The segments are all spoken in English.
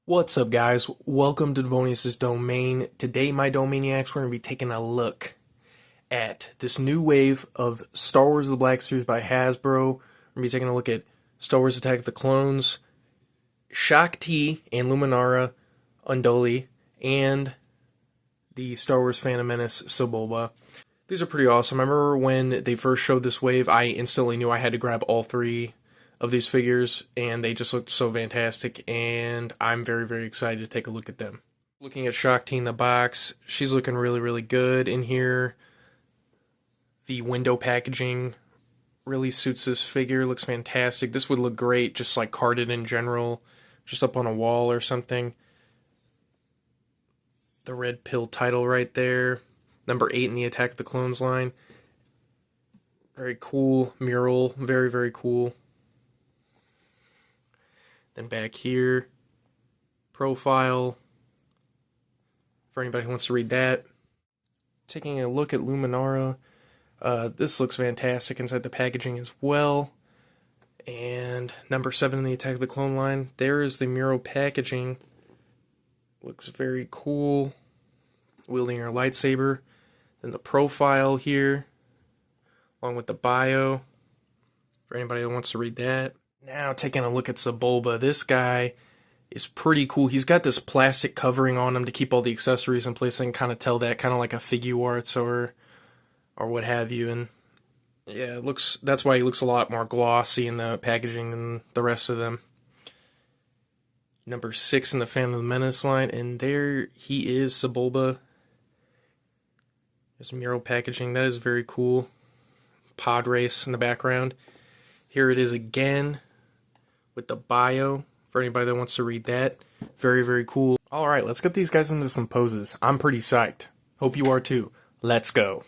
What's up, guys? Welcome to Devonius' Domain. Today, my Domaniacs, we're going to be taking a look at this new wave of Star Wars The Black Series by Hasbro. We're going to be taking a look at Star Wars Attack of the Clones, Shaak T and Luminara Unduli, and the Star Wars Phantom Menace Sebupba. These are pretty awesome. I remember when they first showed this wave, I instantly knew I had to grab all three of these figures, and they just looked so fantastic, and I'm very, very excited to take a look at them. Looking at Shaak T in the box, she's looking really, really good in here. The window packaging really suits this figure, looks fantastic. This would look great just like carded in general, just up on a wall or something. The red pill title right there, number 8 in the Attack of the Clones line. Very cool mural, very, very cool. Then back here, profile, for anybody who wants to read that. Taking a look at Luminara, this looks fantastic inside the packaging as well. And number 7 in the Attack of the Clone line, there is the mural packaging. Looks very cool, wielding her lightsaber. Then the profile here, along with the bio, for anybody who wants to read that. Now, taking a look at Sebupba, this guy is pretty cool. He's got this plastic covering on him to keep all the accessories in place. I can kind of tell that, kind of like a Figuarts or what have you. And yeah, that's why he looks a lot more glossy in the packaging than the rest of them. Number 6 in the Phantom Menace line, and there he is, Sebupba. There's mural packaging, that is very cool. Pod race in the background. Here it is again, with the bio, for anybody that wants to read that. Very, very cool. Alright, let's get these guys into some poses. I'm pretty psyched. Hope you are too. Let's go.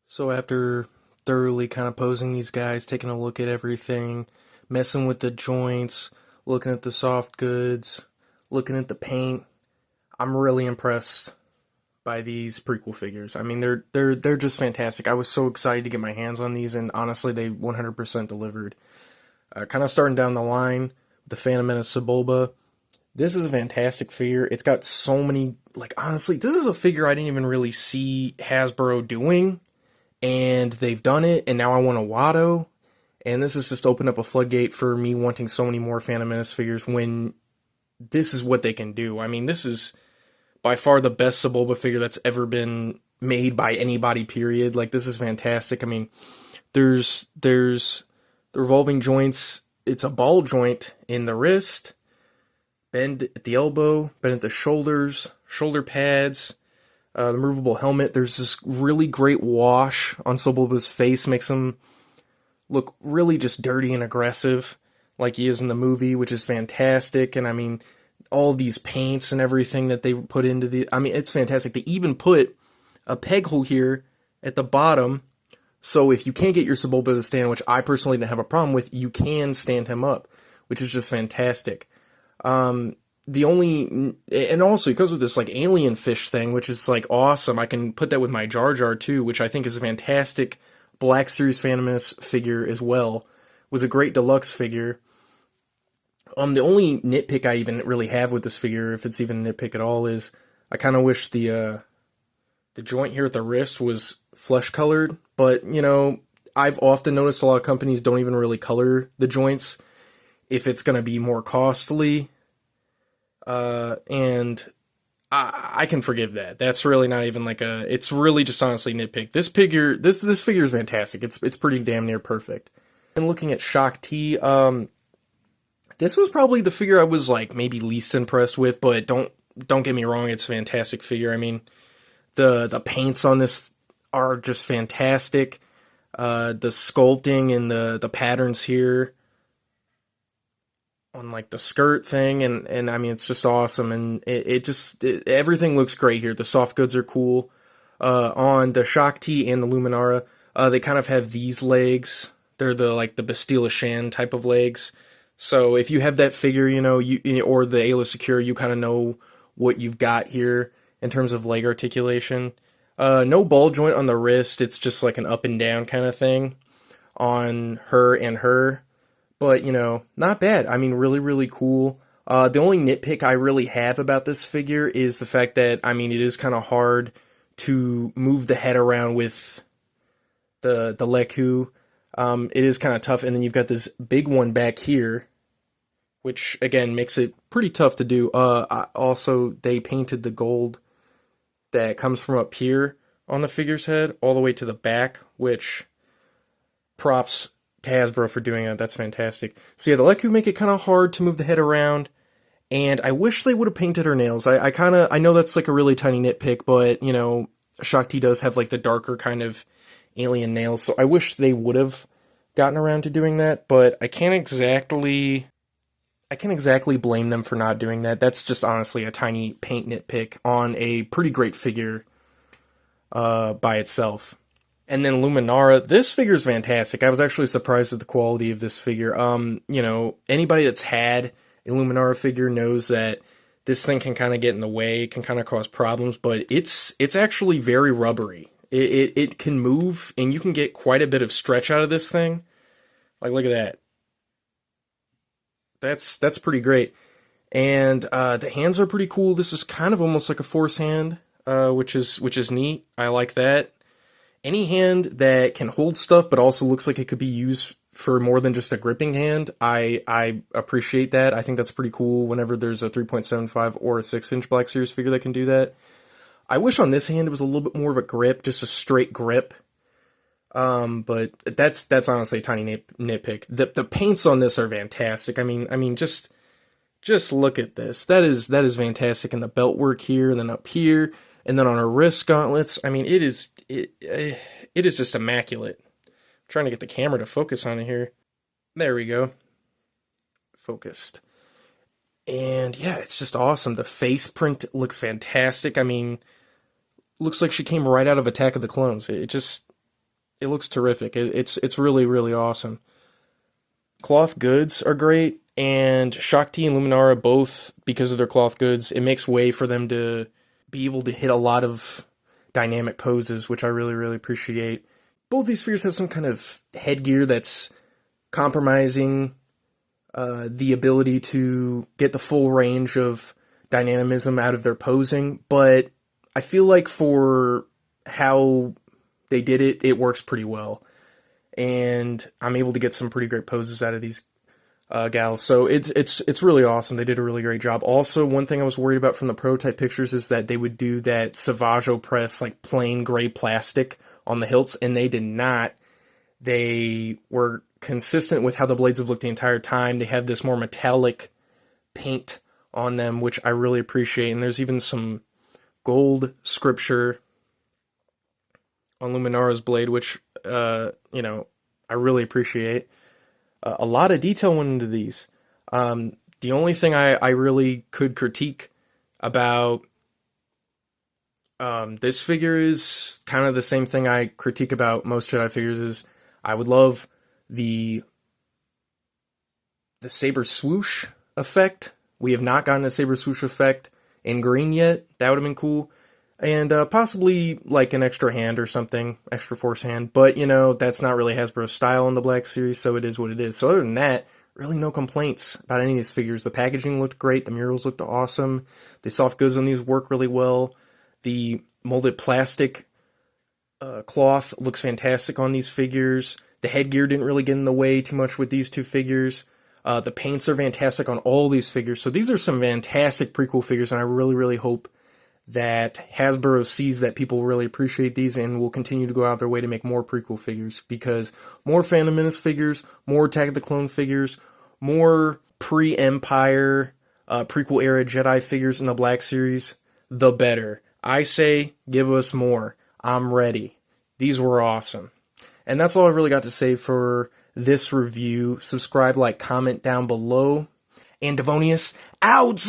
So after thoroughly kind of posing these guys, taking a look at everything, messing with the joints, looking at the soft goods, looking at the paint, I'm really impressed by these prequel figures. I mean, they're just fantastic. I was so excited to get my hands on these, and honestly, they 100% delivered. Kind of starting down the line, the Phantom Menace Sebupba. This is a fantastic figure. It's got so many, like, honestly, this is a figure I didn't even really see Hasbro doing. And they've done it, and now I want a Watto, and this has just opened up a floodgate for me wanting so many more Phantom Menace figures when this is what they can do. I mean, this is by far the best Sebupba figure that's ever been made by anybody, period. Like, this is fantastic. I mean, there's the revolving joints. It's a ball joint in the wrist, bend at the elbow, bend at the shoulders, shoulder pads, the removable helmet. There's this really great wash on Sebupba's face, makes him look really just dirty and aggressive like he is in the movie, which is fantastic. And I mean, all these paints and everything that they put into I mean, it's fantastic. They even put a peg hole here at the bottom, so if you can't get your Sebupba to stand, which I personally didn't have a problem with, you can stand him up, which is just fantastic. And also it goes with this like alien fish thing, which is like awesome. I can put that with my Jar Jar too, which I think is a fantastic Black Series Phantomus figure as well. It was a great deluxe figure. The only nitpick I even really have with this figure, if it's even a nitpick at all, is I kind of wish the joint here at the wrist was flesh colored, but you know, I've often noticed a lot of companies don't even really color the joints if it's going to be more costly, and I can forgive that. That's really not even like it's really just honestly nitpick. This figure is fantastic. It's pretty damn near perfect. And looking at Shaak T, this was probably the figure I was like maybe least impressed with, but don't get me wrong, it's a fantastic figure. I mean, the paints on this are just fantastic. The sculpting and the patterns here on like the skirt thing, and I mean, it's just awesome, and everything looks great here. The soft goods are cool. On the Shaak T and the Luminara, they kind of have these legs. They're the Bastille Shan type of legs. So if you have that figure, you know, or the Ayla Secure, you kind of know what you've got here in terms of leg articulation. No ball joint on the wrist. It's just like an up and down kind of thing on her and her. But, you know, not bad. I mean, really, really cool. The only nitpick I really have about this figure is the fact that, I mean, it is kind of hard to move the head around with the Leku. It is kind of tough, and then you've got this big one back here, which, again, makes it pretty tough to do. Also, they painted the gold that comes from up here on the figure's head all the way to the back, which props to Hasbro for doing that. That's fantastic. So yeah, the Leku make it kind of hard to move the head around, and I wish they would have painted her nails. I know that's like a really tiny nitpick, but, you know, Shaak T does have like the darker kind of alien nails, so I wish they would have gotten around to doing that, but I can't exactly blame them for not doing that. That's just honestly a tiny paint nitpick on a pretty great figure by itself. And then Luminara, this figure is fantastic. I was actually surprised at the quality of this figure. You know, anybody that's had a Luminara figure knows that this thing can kind of get in the way, can kind of cause problems, but it's actually very rubbery. It can move, and you can get quite a bit of stretch out of this thing. Like, look at that. That's pretty great. And the hands are pretty cool. This is kind of almost like a force hand, which is neat. I like that. Any hand that can hold stuff, but also looks like it could be used for more than just a gripping hand, I appreciate that. I think that's pretty cool whenever there's a 3.75 or a 6-inch Black Series figure that can do that. I wish on this hand it was a little bit more of a grip, just a straight grip. But that's honestly a tiny nitpick. The paints on this are fantastic. I mean, just look at this. That is fantastic. And the belt work here, and then up here, and then on her wrist gauntlets. I mean, it is just immaculate. I'm trying to get the camera to focus on it here. There we go. Focused. And yeah, it's just awesome. The face print looks fantastic. I mean, looks like she came right out of Attack of the Clones. It looks terrific. It's really, really awesome. Cloth goods are great, and Shaak T and Luminara, both, because of their cloth goods, it makes way for them to be able to hit a lot of dynamic poses, which I really, really appreciate. Both these figures have some kind of headgear that's compromising the ability to get the full range of dynamism out of their posing, but I feel like for how they did it, it works pretty well. And I'm able to get some pretty great poses out of these gals. So it's really awesome. They did a really great job. Also, one thing I was worried about from the prototype pictures is that they would do that Savaggio press, like plain gray plastic on the hilts, and they did not. They were consistent with how the blades have looked the entire time. They have this more metallic paint on them, which I really appreciate. And there's even some gold scripture on Luminara's blade, which, I really appreciate. A lot of detail went into these. The only thing I really could critique about this figure is kind of the same thing I critique about most Jedi figures is I would love the saber swoosh effect. We have not gotten a saber swoosh effect in green yet. That would have been cool. And possibly like an extra hand or something, extra force hand. But, that's not really Hasbro's style in the Black Series, so it is what it is. So other than that, really no complaints about any of these figures. The packaging looked great. The murals looked awesome. The soft goods on these work really well. The molded plastic cloth looks fantastic on these figures. The headgear didn't really get in the way too much with these two figures. The paints are fantastic on all these figures. So these are some fantastic prequel figures, and I really, really hope that Hasbro sees that people really appreciate these and will continue to go out their way to make more prequel figures, because more Phantom Menace figures, more Attack of the Clone figures, more pre-Empire, prequel era Jedi figures in the Black Series, the better. I say, give us more. I'm ready. These were awesome. And that's all I really got to say for this review. Subscribe, like, comment down below. And Devonius, out!